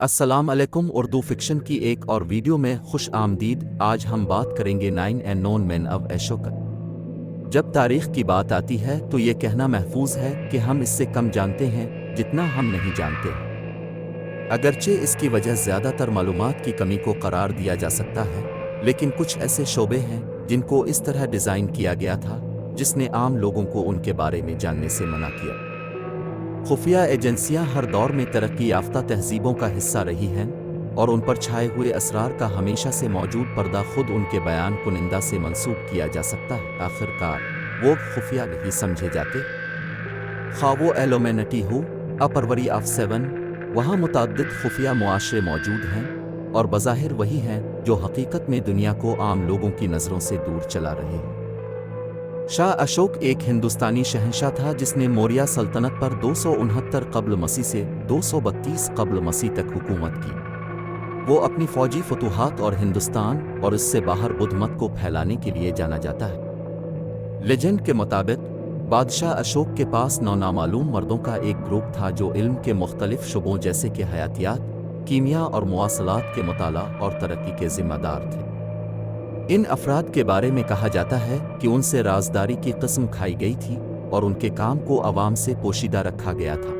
अस्सलाम अलैकुम उर्दू फिक्शन की एक और वीडियो में खुश आमदीद। आज हम बात करेंगे 9 एंड नोन मैन ऑफ एशोक। जब तारीख की बात आती है तो ये कहना महफूज है कि हम इससे कम जानते हैं जितना हम नहीं जानते हैं। अगरचे इसकी वजह ज़्यादातर मालूमात की कमी को करार दिया जा सकता है, लेकिन कुछ ऐसे शोबे हैं जिनको इस तरह डिज़ाइन किया गया था जिसने आम लोगों को उनके बारे में जानने से मना किया। खुफिया एजेंसियां हर दौर में तरक्की याफ्ता तहजीबों का हिस्सा रही हैं और उन पर छाए हुए असरार का हमेशा से मौजूद पर्दा खुद उनके बयान कुनिंदा से मंसूब किया जा सकता है। आखिरकार वो खुफिया नहीं समझे जाते, खा वो एलोमेनिटी हो अपरवरी ऑफ 7। वहाँ मुतअद्दिद खुफिया मुआशरे मौजूद हैं और बज़ाहिर वही हैं जो हकीकत में दुनिया को आम लोगों की नज़रों से दूर चला रहे हैं। शाह अशोक एक हिंदुस्तानी शहंशाह था जिसने मौर्य सल्तनत पर 269 कब्ल मसीह से 232 कब्ल मसीह तक हुकूमत की। वो अपनी फौजी फतूहात और हिंदुस्तान और इससे बाहर बुद्ध मत को फैलाने के लिए जाना जाता है। लेजेंड के मुताबिक बादशाह अशोक के पास 9 नामालूम मर्दों का एक ग्रुप था जो इल्म के मुख्तलिफ शुबों जैसे कि हयातियात, कीमिया और मुवासलात के मुताला और तरक्की के जिम्मेदार थे। इन अफराद के बारे में कहा जाता है कि उनसे राजदारी की कस्म खाई गई थी और उनके काम को अवाम से पोशीदा रखा गया था।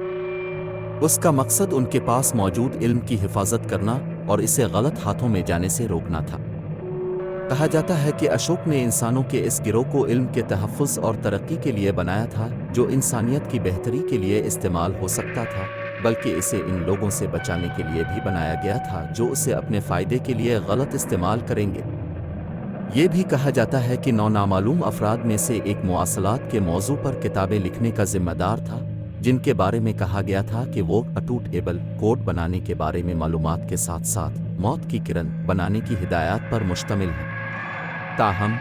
उसका मकसद उनके पास मौजूद इल्म की हिफाजत करना और इसे गलत हाथों में जाने से रोकना था। कहा जाता है कि अशोक ने इंसानों के इस गिरोह को इल्म के तहफ़्फ़ुज़ और तरक्की के लिए बनाया था जो इंसानियत की बेहतरी के लिए इस्तेमाल हो सकता था, बल्कि इसे इन लोगों से बचाने के लिए भी बनाया गया था जो उसे अपने फ़ायदे के लिए गलत इस्तेमाल करेंगे। ये भी कहा जाता है कि 9 नामालूम अफराद में से एक मुवासलात के मौजू पर किताबें लिखने का जिम्मेदार था, जिनके बारे में कहा गया था कि वो अटूट एबल कोड बनाने के बारे में मालूमात के साथ साथ मौत की किरण बनाने की हिदायत पर मुश्तमिल है। ताहम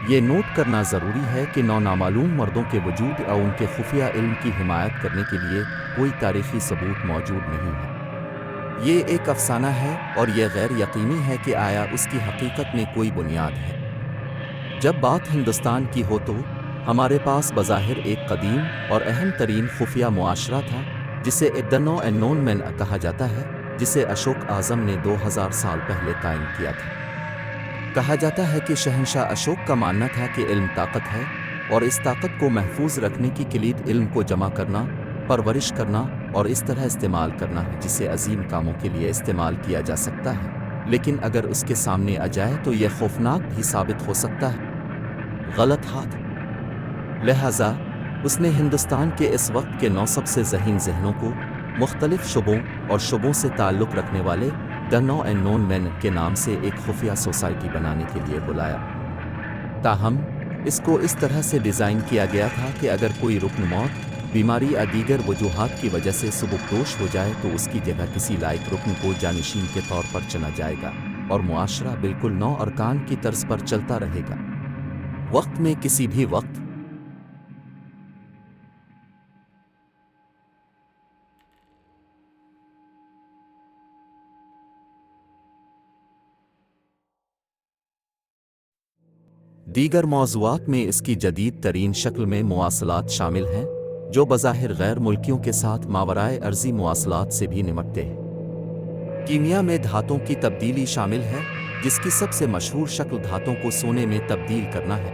ये नोट करना ज़रूरी है कि 9 नामालूम मर्दों के वजूद और उनके खुफिया इल्म की हिमायत करने के लिए कोई तारीख़ी सबूत मौजूद नहीं है। ये एक अफसाना है और यह गैर यकीनी है कि आया उसकी हकीकत में कोई बुनियाद है। जब बात हिंदुस्तान की हो तो हमारे पास बज़ाहिर एक कदीम और अहम तरीन खुफिया मुआशरा था जिसे the no and known man कहा जाता है, जिसे अशोक आज़म ने 2000 साल पहले कायम किया था। कहा जाता है कि शहंशाह अशोक का मानना था कि इल्म ताकत है और इस ताकत को महफूज रखने की किलीद इल्म को जमा करना, परवरिश करना और इस तरह इस्तेमाल करना है जिसे अजीम कामों के लिए इस्तेमाल किया जा सकता है, लेकिन अगर उसके सामने आ जाए तो यह खौफनाक भी साबित हो सकता है। गलत हाथ। लिहाजा उसने हिंदुस्तान के इस वक्त के 9 सबसे ज़हीन जहनों को मुख्तलिफ शुबों और शुबों से ताल्लुक़ रखने वाले the no and known man के नाम से एक खुफिया सोसाइटी बनाने के लिए बुलाया। ताहम इसको इस तरह से डिज़ाइन किया गया था कि अगर कोई रुकन मौत, बीमारी या दीगर वजूहात की वजह से सुबुकदोश हो जाए तो उसकी जगह किसी लायक रुकन को जानशीन के तौर पर चुना जाएगा और मुआशरा बिल्कुल 9 अरकान की तर्ज पर चलता रहेगा। वक्त में किसी भी वक्त दीगर मौज़ूआत में इसकी जदीद तरीन शक्ल में मुवासलात शामिल हैं जो बज़ाहिर गैर मुल्कियों के साथ मावराए अर्ज़ी मुवासलात से भी निमटते हैं। कीमिया में धातों की तब्दीली शामिल है, जिसकी सबसे मशहूर शक्ल धातों को सोने में तब्दील करना है।